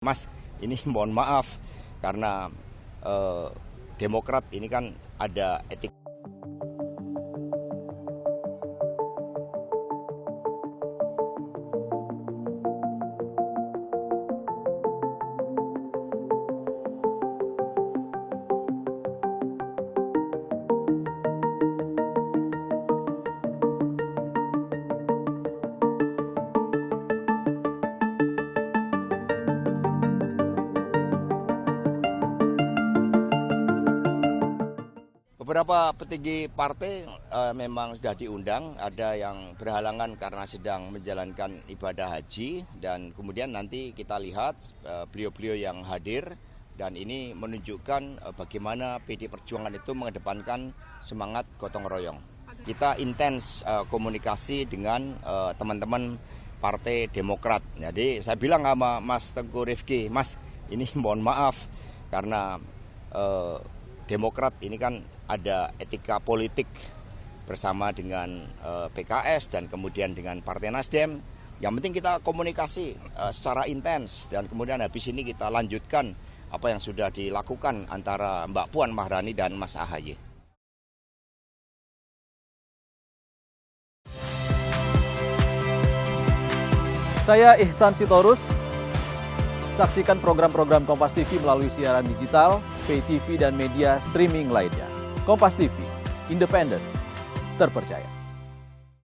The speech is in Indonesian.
Mas, ini mohon maaf karena Demokrat ini kan ada etik. Beberapa petinggi partai memang sudah diundang, ada yang berhalangan karena sedang menjalankan ibadah haji, dan kemudian nanti kita lihat beliau-beliau yang hadir, dan ini menunjukkan bagaimana PD Perjuangan itu mengedepankan semangat gotong royong. Kita intens komunikasi dengan teman-teman Partai Demokrat. Jadi saya bilang sama Mas Teguh Rifki, Mas, ini mohon maaf karena Demokrat ini kan ada etika politik bersama dengan PKS dan kemudian dengan Partai Nasdem. Yang penting kita komunikasi secara intens, dan kemudian habis ini kita lanjutkan apa yang sudah dilakukan antara Mbak Puan Maharani dan Mas Ahaye. Saya Ihsan Sitorus. Saksikan program-program Kompas TV melalui siaran digital, pay TV, dan media streaming lainnya. Kompas TV, independen, terpercaya.